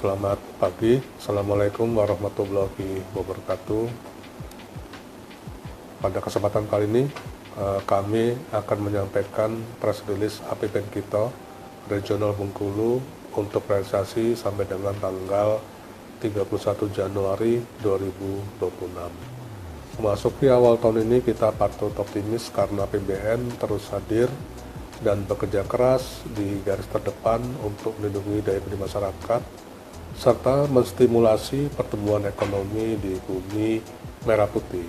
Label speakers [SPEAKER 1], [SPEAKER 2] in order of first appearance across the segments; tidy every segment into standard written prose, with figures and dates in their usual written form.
[SPEAKER 1] Selamat pagi. Assalamualaikum warahmatullahi wabarakatuh. Pada kesempatan kali ini, kami akan menyampaikan press release APBN kita Regional Bengkulu untuk realisasi sampai dengan tanggal 31 Januari 2026. Memasuki awal tahun ini kita patut optimis karena APBN terus hadir dan bekerja keras di garis terdepan untuk melindungi daya beli masyarakat serta menstimulasi pertumbuhan ekonomi di bumi merah putih.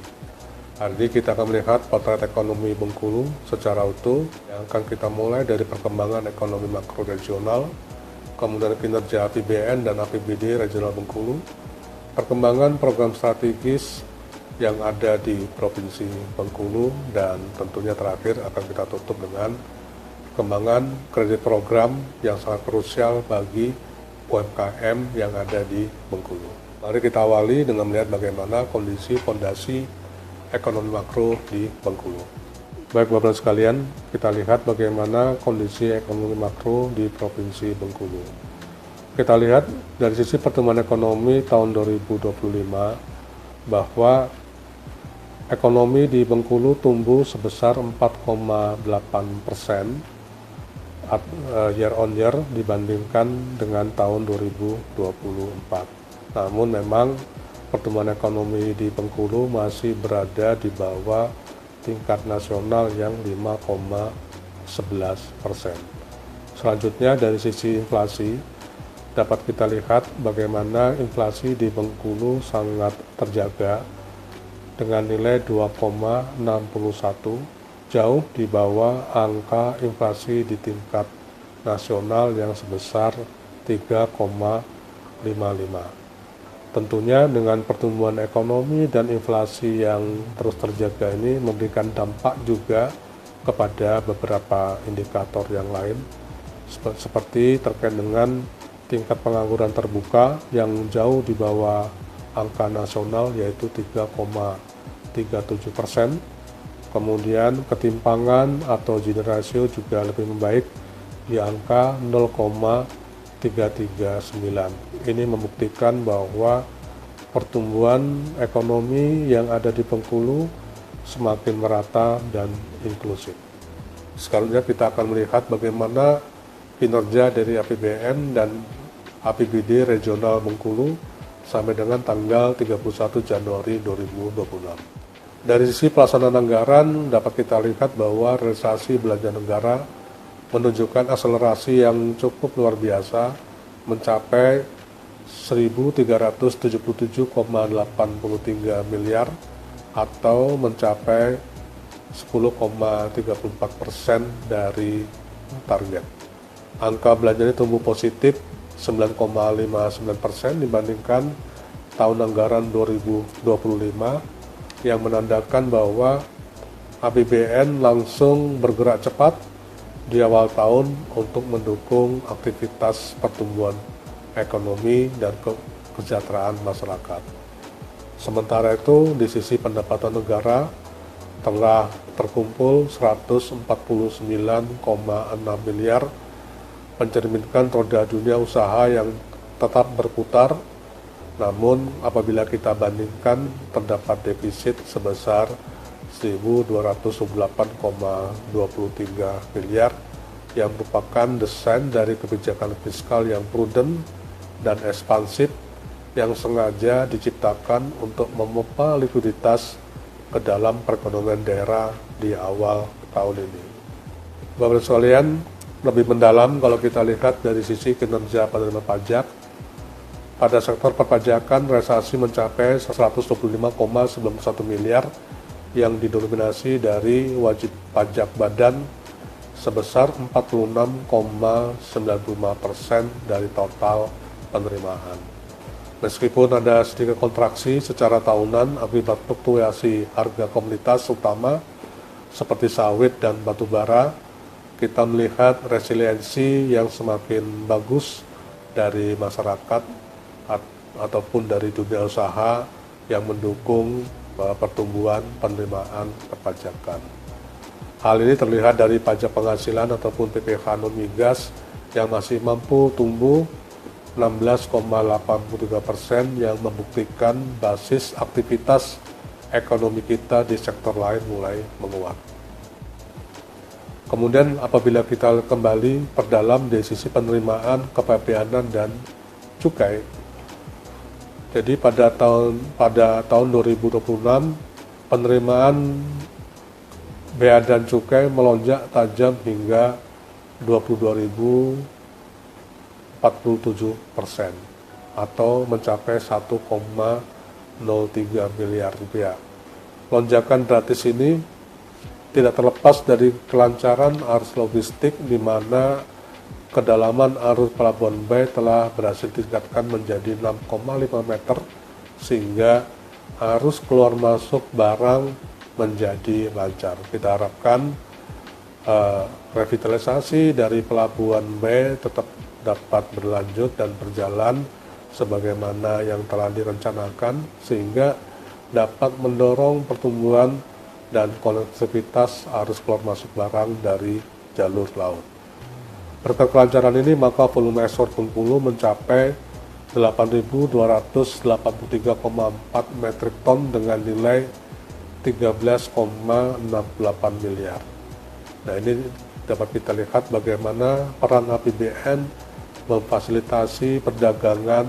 [SPEAKER 1] Hari ini kita akan melihat potret ekonomi Bengkulu secara utuh yang akan kita mulai dari perkembangan ekonomi makro regional, kemudian kinerja APBN dan APBD regional Bengkulu, perkembangan program strategis yang ada di Provinsi Bengkulu, dan tentunya terakhir akan kita tutup dengan perkembangan kredit program yang sangat krusial bagi UMKM yang ada di Bengkulu. Mari kita awali dengan melihat bagaimana kondisi fondasi ekonomi makro di Bengkulu. Baik Bapak-Ibu sekalian, kita lihat bagaimana kondisi ekonomi makro di Provinsi Bengkulu. Kita lihat dari sisi pertumbuhan ekonomi tahun 2025 bahwa ekonomi di Bengkulu tumbuh sebesar 4,8% year on year dibandingkan dengan tahun 2024. Namun memang pertumbuhan ekonomi di Bengkulu masih berada di bawah tingkat nasional yang 5,11%. Selanjutnya dari sisi inflasi, dapat kita lihat bagaimana inflasi di Bengkulu sangat terjaga dengan nilai 2,61, jauh di bawah angka inflasi di tingkat nasional yang sebesar 3,55. Tentunya dengan pertumbuhan ekonomi dan inflasi yang terus terjaga ini memberikan dampak juga kepada beberapa indikator yang lain, seperti terkait dengan tingkat pengangguran terbuka yang jauh di bawah angka nasional yaitu 3,37%. Kemudian ketimpangan atau Gini ratio juga lebih membaik di angka 0,339. Ini membuktikan bahwa pertumbuhan ekonomi yang ada di Bengkulu semakin merata dan inklusif. Sekarang kita akan melihat bagaimana kinerja dari APBN dan APBD regional Bengkulu sampai dengan tanggal 31 Januari 2026. Dari sisi pelaksanaan anggaran dapat kita lihat bahwa realisasi belanja negara menunjukkan akselerasi yang cukup luar biasa, mencapai 1.377,83 miliar atau mencapai 10,34% dari target. Angka belanja ini tumbuh positif 9,59% dibandingkan tahun anggaran 2025, yang menandakan bahwa APBN langsung bergerak cepat di awal tahun untuk mendukung aktivitas pertumbuhan ekonomi dan kesejahteraan masyarakat. Sementara itu di sisi pendapatan negara telah terkumpul 149,6 miliar, mencerminkan roda dunia usaha yang tetap berputar. Namun apabila kita bandingkan terdapat defisit sebesar 1.228,23 miliar yang merupakan desain dari kebijakan fiskal yang prudent dan ekspansif yang sengaja diciptakan untuk memompa likuiditas ke dalam perekonomian daerah di awal tahun ini. Bapak-Ibu sekalian, lebih mendalam kalau kita lihat dari sisi kinerja penerimaan pajak, pada sektor perpajakan realisasi mencapai 125,91 miliar yang didominasi dari wajib pajak badan sebesar 46,95% dari total penerimaan. Meskipun ada sedikit kontraksi secara tahunan akibat fluktuasi harga komoditas utama seperti sawit dan batu bara, kita melihat resiliensi yang semakin bagus dari masyarakat ataupun dari dunia usaha yang mendukung pertumbuhan penerimaan perpajakan. Hal ini terlihat dari pajak penghasilan ataupun PPh non migas yang masih mampu tumbuh 16,83% yang membuktikan basis aktivitas ekonomi kita di sektor lain mulai menguat. Kemudian apabila kita kembali perdalam dari sisi penerimaan kepabeanan dan cukai, jadi pada tahun 2026 penerimaan bea dan cukai melonjak tajam hingga 22.047% atau mencapai 1,03 miliar rupiah. Lonjakan gratis ini tidak terlepas dari kelancaran arus logistik di mana kedalaman arus Pelabuhan Bay telah berhasil ditingkatkan menjadi 6,5 meter sehingga arus keluar masuk barang menjadi lancar. Kita harapkan revitalisasi dari Pelabuhan Bay tetap dapat berlanjut dan berjalan sebagaimana yang telah direncanakan sehingga dapat mendorong pertumbuhan dan konektivitas arus keluar masuk barang dari jalur laut. Berkat kelancaran ini maka volume ekspor Bengkulu mencapai 8.283,4 metrik ton dengan nilai 13,68 miliar. Nah, ini dapat kita lihat bagaimana peran APBN memfasilitasi perdagangan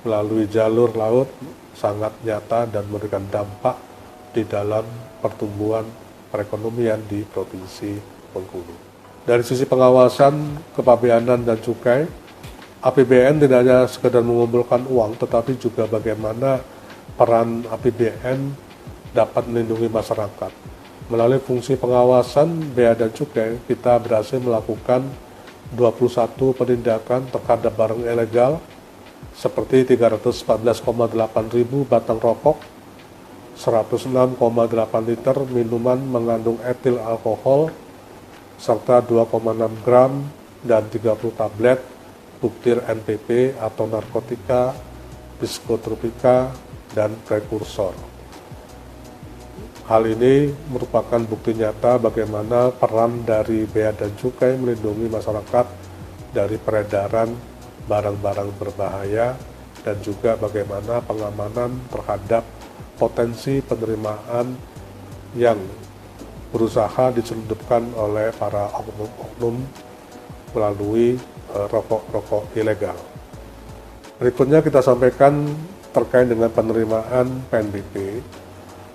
[SPEAKER 1] melalui jalur laut sangat nyata dan memberikan dampak di dalam pertumbuhan perekonomian di Provinsi Bengkulu. Dari sisi pengawasan kepabeanan dan cukai, APBN tidak hanya sekedar mengumpulkan uang, tetapi juga bagaimana peran APBN dapat melindungi masyarakat. Melalui fungsi pengawasan bea dan cukai, kita berhasil melakukan 21 penindakan terhadap barang ilegal seperti 314,8 ribu batang rokok, 106,8 liter minuman mengandung etil alkohol, serta 2,6 gram dan 30 tablet buktir NPP atau narkotika, psikotropika, dan prekursor. Hal ini merupakan bukti nyata bagaimana peran dari bea dan cukai melindungi masyarakat dari peredaran barang-barang berbahaya dan juga bagaimana pengamanan terhadap potensi penerimaan yang berusaha diselundupkan oleh para oknum-oknum melalui rokok-rokok ilegal. Berikutnya kita sampaikan terkait dengan penerimaan PNBP.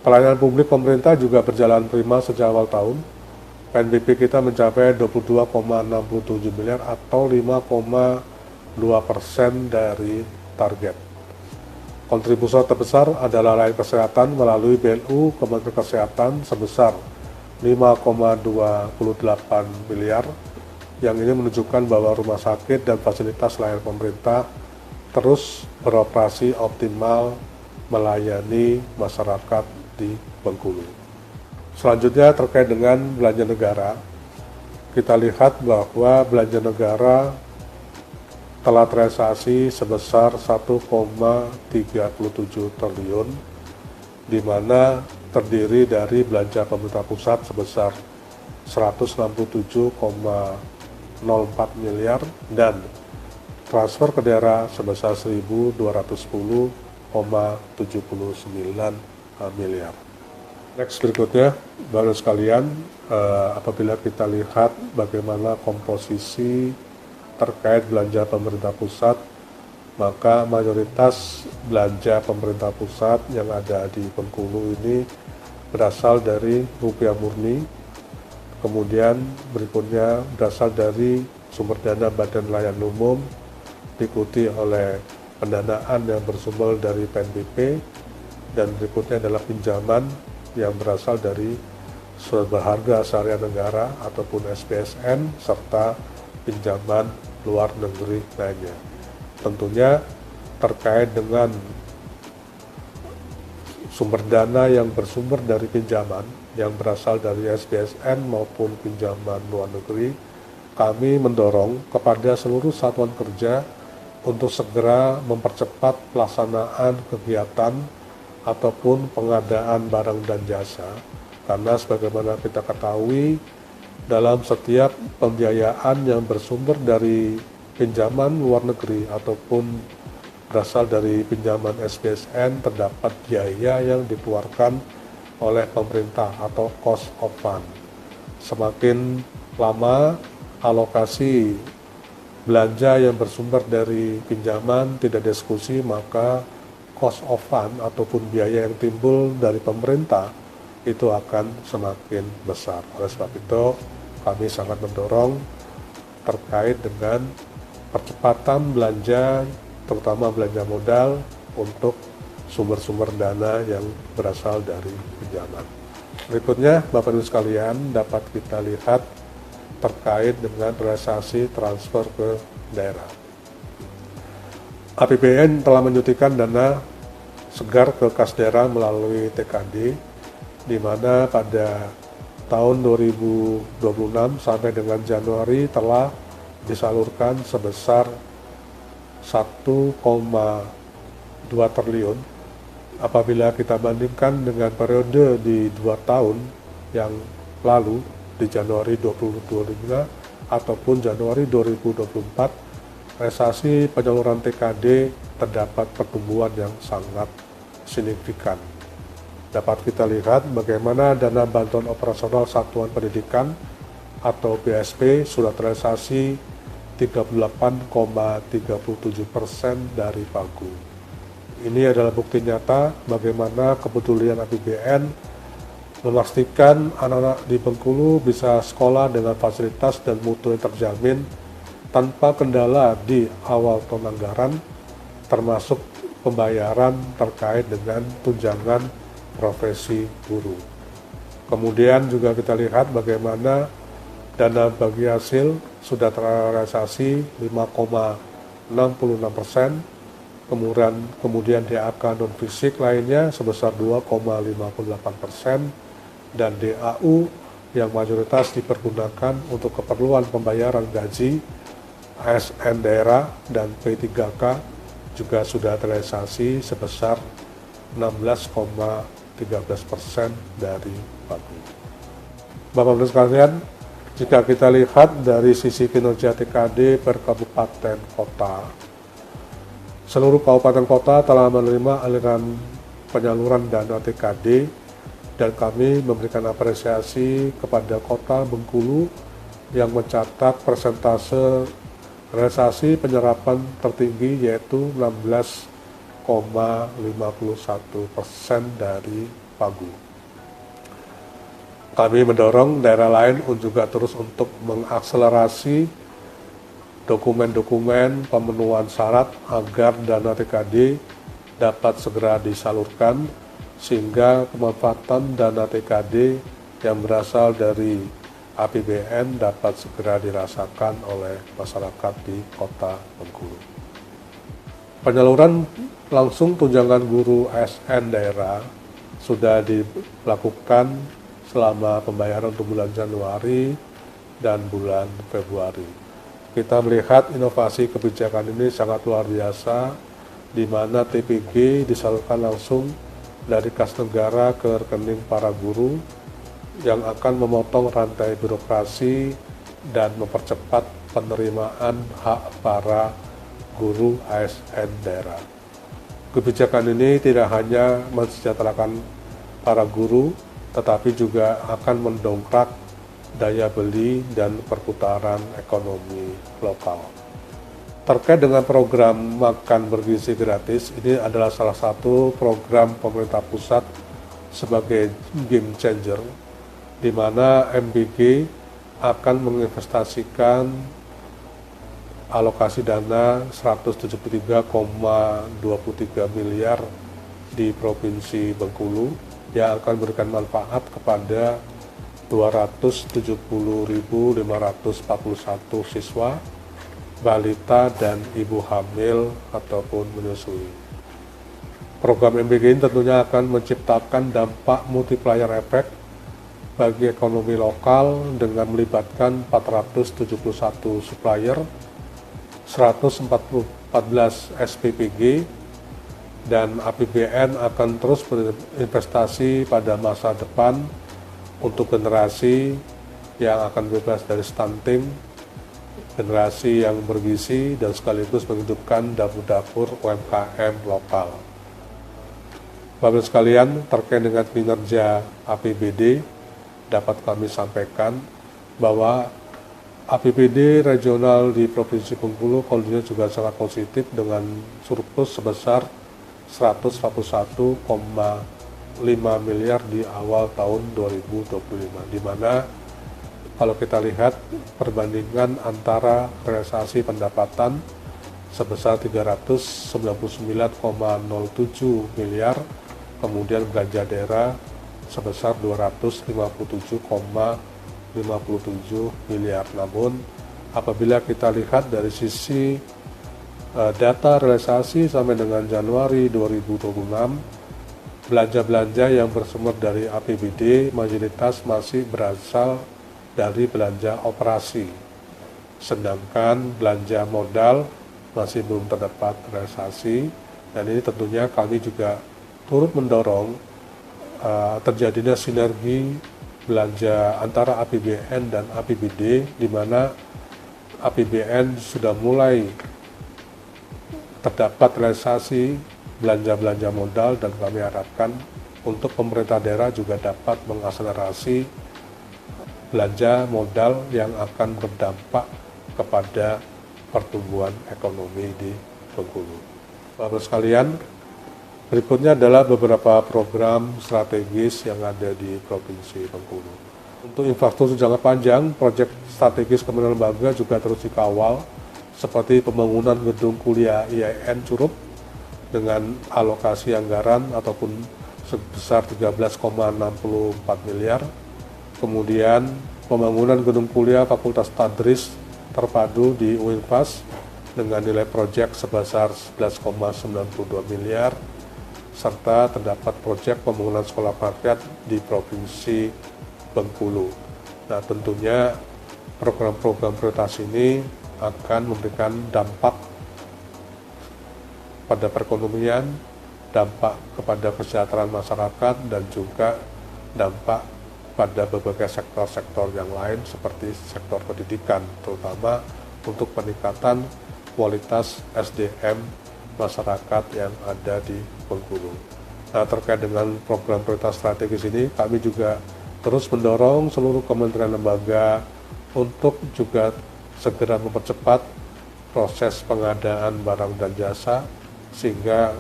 [SPEAKER 1] Pelayanan publik pemerintah juga berjalan prima sejak awal tahun. PNBP kita mencapai 22,67 miliar atau 5,2% dari target. Kontributor terbesar adalah layanan kesehatan melalui BLU Kementerian Kesehatan sebesar 5,28 miliar. Yang ini menunjukkan bahwa rumah sakit dan fasilitas layanan pemerintah terus beroperasi optimal melayani masyarakat di Bengkulu. Selanjutnya terkait dengan belanja negara, kita lihat bahwa belanja negara telah terrealisasi sebesar 1,37 triliun, di mana terdiri dari belanja pemerintah pusat sebesar 167,04 miliar dan transfer ke daerah sebesar 1.210,79 miliar. Next berikutnya, baru sekalian, apabila kita lihat bagaimana komposisi terkait belanja pemerintah pusat, maka mayoritas belanja pemerintah pusat yang ada di Bengkulu ini berasal dari rupiah murni, kemudian berikutnya berasal dari sumber dana Badan Layanan Umum, diikuti oleh pendanaan yang bersumber dari PNBP, dan berikutnya adalah pinjaman yang berasal dari surat berharga syariah negara ataupun SPSN, serta pinjaman luar negeri lainnya. Tentunya terkait dengan sumber dana yang bersumber dari pinjaman yang berasal dari SPSN maupun pinjaman luar negeri, kami mendorong kepada seluruh satuan kerja untuk segera mempercepat pelaksanaan kegiatan ataupun pengadaan barang dan jasa, karena sebagaimana kita ketahui dalam setiap pembiayaan yang bersumber dari pinjaman luar negeri ataupun berasal dari pinjaman SBSN terdapat biaya yang dikeluarkan oleh pemerintah atau cost of fund. Semakin lama alokasi belanja yang bersumber dari pinjaman tidak diskusi, maka cost of fund ataupun biaya yang timbul dari pemerintah itu akan semakin besar. Oleh sebab itu, kami sangat mendorong terkait dengan percepatan belanja, terutama belanja modal untuk sumber-sumber dana yang berasal dari pinjaman. Berikutnya, Bapak Ibu sekalian, dapat kita lihat terkait dengan realisasi transfer ke daerah. APBN telah menyuntikkan dana segar ke kas daerah melalui TKD, di mana pada tahun 2026 sampai dengan Januari telah disalurkan sebesar 1,2 triliun. Apabila kita bandingkan dengan periode di 2 tahun yang lalu, di Januari 2025 ataupun Januari 2024, realisasi penyaluran TKD terdapat pertumbuhan yang sangat signifikan. Dapat kita lihat bagaimana dana bantuan operasional satuan pendidikan atau BSP sudah terrealisasi 38,37% dari pagu. Ini adalah bukti nyata bagaimana kepedulian APBN memastikan anak-anak di Bengkulu bisa sekolah dengan fasilitas dan mutu yang terjamin tanpa kendala di awal tahun anggaran, termasuk pembayaran terkait dengan tunjangan profesi guru. Kemudian juga kita lihat bagaimana dana bagi hasil sudah terrealisasi 5,66%, kemudian DAK non-fisik lainnya sebesar 2,58%, dan DAU yang mayoritas dipergunakan untuk keperluan pembayaran gaji, ASN daerah, dan P3K juga sudah terrealisasi sebesar 16,13% dari pagu. Bapak-Ibu sekalian, jika kita lihat dari sisi kinerja TKD per kabupaten kota, seluruh kabupaten kota telah menerima aliran penyaluran dana TKD, dan kami memberikan apresiasi kepada Kota Bengkulu yang mencatat persentase realisasi penyerapan tertinggi, yaitu 16,51% dari pagu. Kami mendorong daerah lain juga terus untuk mengakselerasi dokumen-dokumen pemenuhan syarat agar dana TKD dapat segera disalurkan, sehingga kemanfaatan dana TKD yang berasal dari APBN dapat segera dirasakan oleh masyarakat di Kota Bengkulu. Penyaluran langsung tunjangan guru ASN daerah sudah dilakukan selama pembayaran untuk bulan Januari dan bulan Februari. Kita melihat inovasi kebijakan ini sangat luar biasa, di mana TPG disalurkan langsung dari kas negara ke rekening para guru yang akan memotong rantai birokrasi dan mempercepat penerimaan hak para guru ASN daerah. Kebijakan ini tidak hanya mensejahterakan para guru, tetapi juga akan mendongkrak daya beli dan perputaran ekonomi lokal. Terkait dengan program makan bergizi gratis, ini adalah salah satu program pemerintah pusat sebagai game changer, di mana MBG akan menginvestasikan alokasi dana 173,23 miliar di Provinsi Bengkulu yang akan memberikan manfaat kepada 270.541 siswa, balita, dan ibu hamil ataupun menyusui. Program MBG ini tentunya akan menciptakan dampak multiplier effect bagi ekonomi lokal dengan melibatkan 471 supplier, 114 SPPG, dan APBN akan terus berinvestasi pada masa depan untuk generasi yang akan bebas dari stunting, generasi yang bergizi dan sekaligus menghidupkan dapur-dapur UMKM lokal. Bapak sekalian, terkait dengan kinerja APBD, dapat kami sampaikan bahwa APBD regional di Provinsi Bengkulu kondisinya juga sangat positif dengan surplus sebesar 141,5 miliar di awal tahun 2025, di mana kalau kita lihat perbandingan antara realisasi pendapatan sebesar 399,07 miliar, kemudian belanja daerah sebesar 257,57 miliar. Namun apabila kita lihat dari sisi data realisasi sampai dengan Januari 2026, belanja-belanja yang bersumber dari APBD mayoritas masih berasal dari belanja operasi, sedangkan belanja modal masih belum terdapat realisasi, dan ini tentunya kami juga turut mendorong terjadinya sinergi belanja antara APBN dan APBD, di mana APBN sudah mulai terdapat realisasi belanja-belanja modal, dan kami harapkan untuk pemerintah daerah juga dapat mengakselerasi belanja modal yang akan berdampak kepada pertumbuhan ekonomi di Bengkulu. Bapak sekalian, berikutnya adalah beberapa program strategis yang ada di Provinsi Bengkulu. Untuk infrastruktur jangka panjang, proyek strategis Kementerian Lembaga juga terus dikawal, seperti pembangunan gedung kuliah IAIN Curup dengan alokasi anggaran ataupun sebesar 13,64 miliar. Kemudian pembangunan gedung kuliah Fakultas Tadris terpadu di UINFAS dengan nilai proyek sebesar 11,92 miliar, serta terdapat proyek pembangunan sekolah rakyat di Provinsi Bengkulu. Nah, tentunya program-program prioritas ini akan memberikan dampak pada perekonomian, dampak kepada kesejahteraan masyarakat, dan juga dampak pada berbagai sektor-sektor yang lain seperti sektor pendidikan, terutama untuk peningkatan kualitas SDM masyarakat yang ada di Bengkulu. Nah, terkait dengan program prioritas strategis ini, kami juga terus mendorong seluruh kementerian lembaga untuk juga segera mempercepat proses pengadaan barang dan jasa, sehingga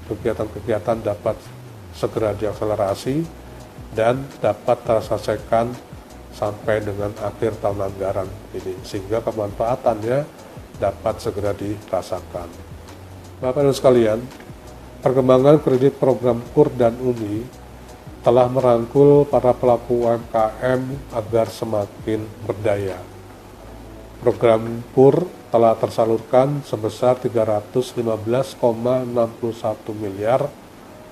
[SPEAKER 1] kegiatan-kegiatan dapat segera diakselerasi dan dapat terselesaikan sampai dengan akhir tahun anggaran ini, sehingga kemanfaatannya dapat segera dirasakan. Bapak Ibu sekalian, perkembangan kredit program KUR dan UMI telah merangkul para pelaku UMKM agar semakin berdaya. Program KUR telah tersalurkan sebesar 315,61 miliar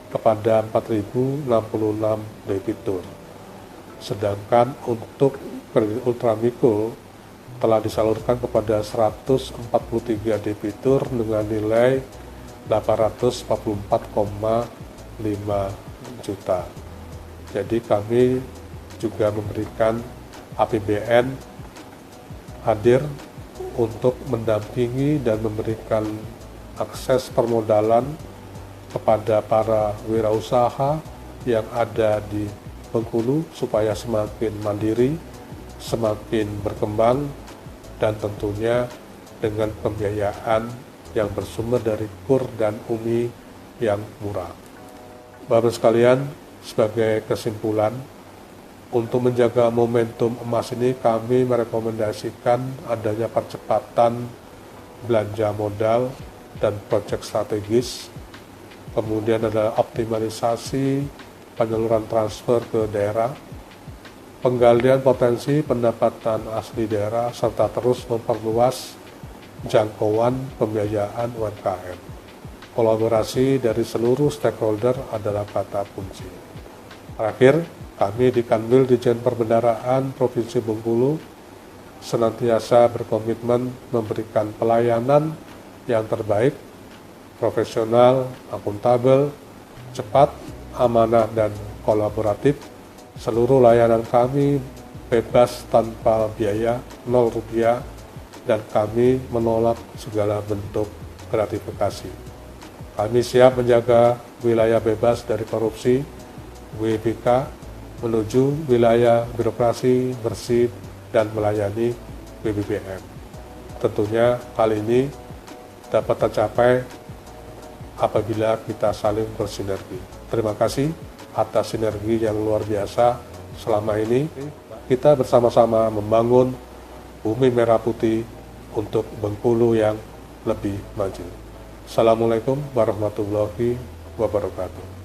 [SPEAKER 1] kepada 4.066 debitur. Sedangkan untuk kredit ultramikro telah disalurkan kepada 143 debitur dengan nilai 844,5 juta. Jadi kami juga memberikan APBN hadir untuk mendampingi dan memberikan akses permodalan kepada para wirausaha yang ada di Bengkulu supaya semakin mandiri, semakin berkembang, dan tentunya dengan pembiayaan yang bersumber dari KUR dan UMI yang murah. Bapak sekalian, sebagai kesimpulan, untuk menjaga momentum emas ini kami merekomendasikan adanya percepatan belanja modal dan proyek strategis, kemudian ada optimalisasi penyaluran transfer ke daerah, penggalian potensi pendapatan asli daerah, serta terus memperluas jangkauan pembiayaan UMKM. Kolaborasi dari seluruh stakeholder adalah kata kunci. Terakhir, kami di Kanwil Ditjen Perbendaharaan Provinsi Bengkulu senantiasa berkomitmen memberikan pelayanan yang terbaik, profesional, akuntabel, cepat, amanah, dan kolaboratif. Seluruh layanan kami bebas tanpa biaya, 0 rupiah, dan kami menolak segala bentuk gratifikasi. Kami siap menjaga wilayah bebas dari korupsi, WBK, menuju wilayah birokrasi bersih dan melayani BBBM. Tentunya hal ini dapat tercapai apabila kita saling bersinergi. Terima kasih atas sinergi yang luar biasa selama ini. Kita bersama-sama membangun bumi merah putih untuk Bengkulu yang lebih maju. Assalamualaikum warahmatullahi wabarakatuh.